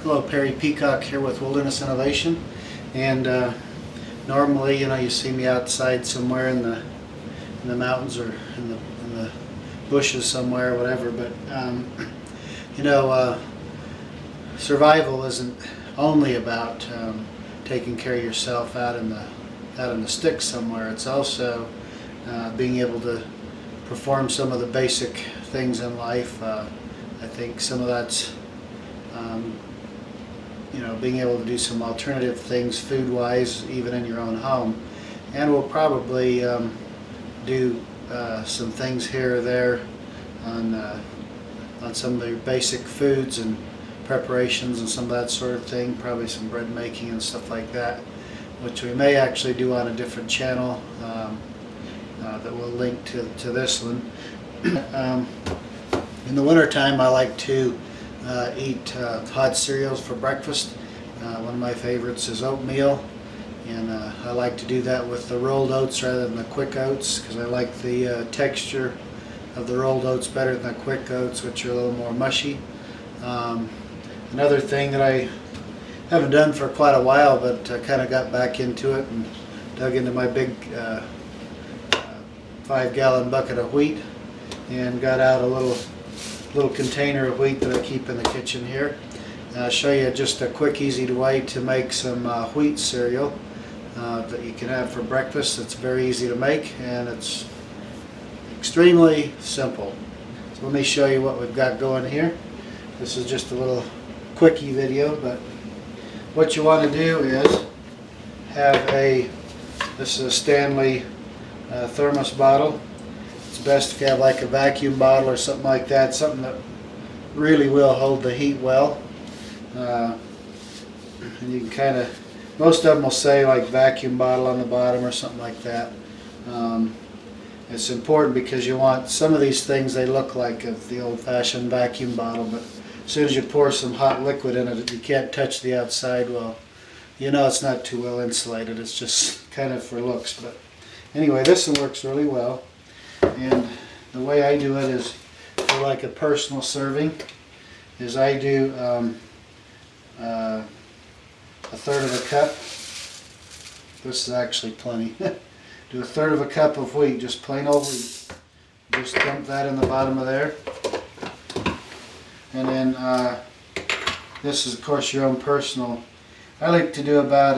Hello, Perry Peacock here with Wilderness Innovation, and normally, you see me outside somewhere in the mountains or in the bushes somewhere, or whatever. But survival isn't only about taking care of yourself out in the sticks somewhere. It's also being able to perform some of the basic things in life. I think some of that's being able to do some alternative things food-wise, even in your own home. And we'll probably do some things here or there on some of the basic foods and preparations and some of that sort of thing. Probably some bread making and stuff like that, which we may actually do on a different channel that we'll link to this one. In the wintertime, I like to eat hot cereals for breakfast. One of my favorites is oatmeal, and I like to do that with the rolled oats rather than the quick oats, because I like the texture of the rolled oats better than the quick oats, which are a little more mushy. Another thing that I haven't done for quite a while, but I kind of got back into it and dug into my big 5-gallon bucket of wheat and got out a little container of wheat that I keep in the kitchen here. And I'll show you just a quick, easy way to make some wheat cereal that you can have for breakfast. It's very easy to make, and it's extremely simple. So let me show you what we've got going here. This is just a little quickie video, but what you want to do is have this is a Stanley thermos bottle. It's best if you have like a vacuum bottle or something like that, something that really will hold the heat well. And you can kind of, most of them will say like vacuum bottle on the bottom or something like that. It's important because you want, some of these things, they look like the old-fashioned vacuum bottle, but as soon as you pour some hot liquid in it, you can't touch the outside. Well, it's not too well insulated. It's just kind of for looks. But anyway, this one works really well. And the way I do it is for like a personal serving, is I do a third of a cup. This is actually plenty. Do a third of a cup of wheat, just plain old wheat. Just dump that in the bottom of there. And then this is of course your own personal. I like to do about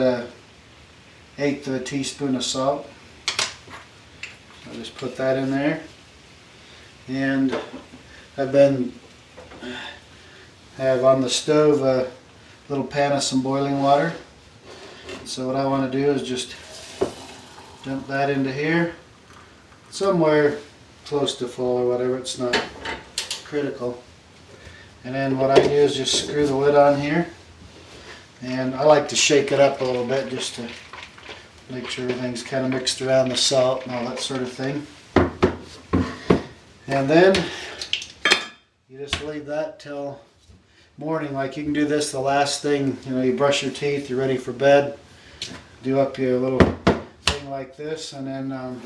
1/8 of a teaspoon of salt. I'll just put that in there. And I've have on the stove a little pan of some boiling water. So what I want to do is just dump that into here, somewhere close to full or whatever. It's not critical. And then what I do is just screw the lid on here, and I like to shake it up a little bit just to make sure everything's kind of mixed around, the salt and all that sort of thing. And then you just leave that till morning. Like you can do this the last thing, you brush your teeth, you're ready for bed, do up your little thing like this, and then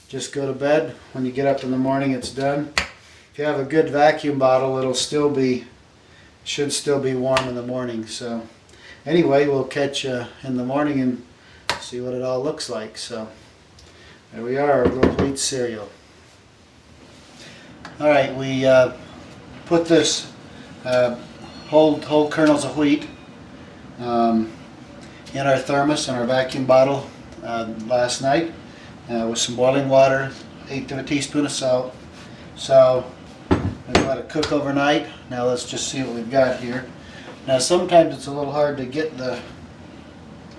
just go to bed. When you get up in the morning, it's done. If you have a good vacuum bottle, should still be warm in the morning. So anyway, we'll catch you in the morning and see what it all looks like. So there we are, our little wheat cereal. All right, we put this whole kernels of wheat in our thermos, in our vacuum bottle last night with some boiling water, 1/8 of a teaspoon of salt. So we let it cook overnight. Now let's just see what we've got here. Now sometimes it's a little hard to get the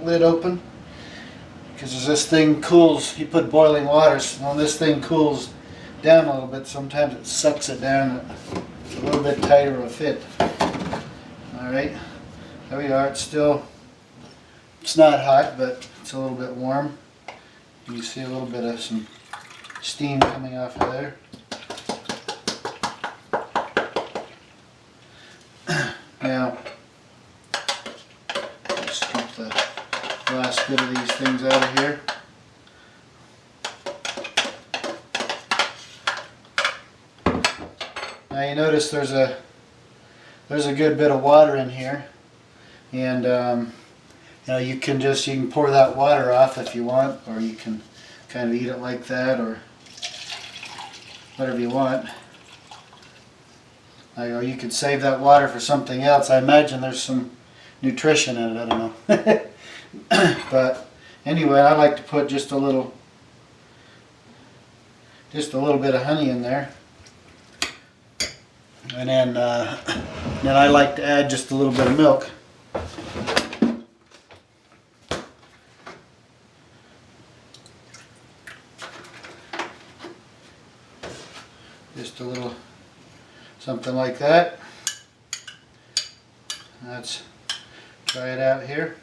lid open, because as this thing cools, you put boiling water, so when this thing cools down a little bit, sometimes it sucks it down. It's a little bit tighter of a fit. Alright, there we are. It's not hot, but it's a little bit warm. You can see a little bit of some steam coming off of there. Now, let's keep the last bit of these things out of here. Now you notice there's a good bit of water in here. And you know, you can pour that water off if you want, or you can kind of eat it like that, or whatever you want. Or you could save that water for something else. I imagine there's some nutrition in it. I don't know. But anyway, I like to put just a little bit of honey in there, and then I like to add just a little bit of milk. Just a little something like that. Let's try it out here.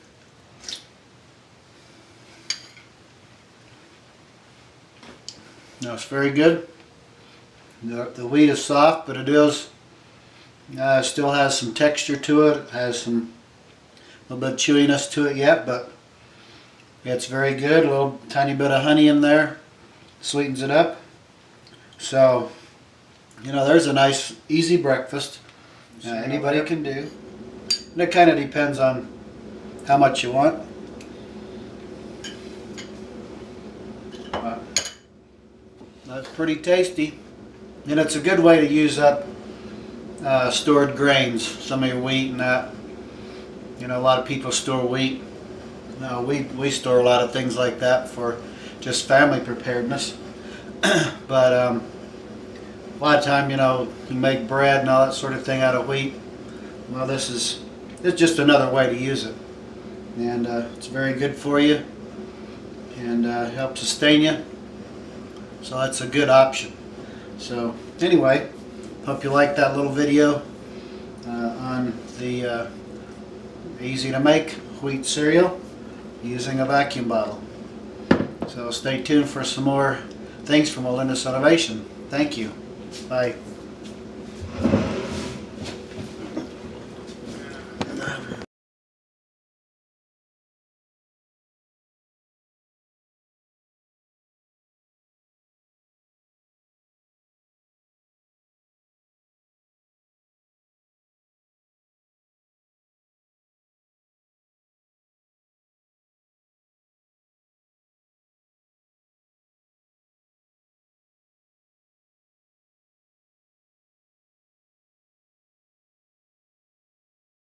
Now it's very good. The wheat is soft, but it is still has some texture to it. It has some little bit of chewiness to it yet, but it's very good. A little tiny bit of honey in there sweetens it up. So, you know, there's a nice, easy breakfast anybody can do. And it kind of depends on how much you want. That's pretty tasty. And it's a good way to use up stored grains, some of your wheat and that. You know, a lot of people store wheat. We store a lot of things like that for just family preparedness. But a lot of time, you know, you make bread and all that sort of thing out of wheat. Well, it's just another way to use it. And it's very good for you, and helps sustain you. So that's a good option. So anyway, hope you liked that little video on the easy to make wheat cereal using a vacuum bottle. So stay tuned for some more things from Olympus Innovation. Thank you. Bye.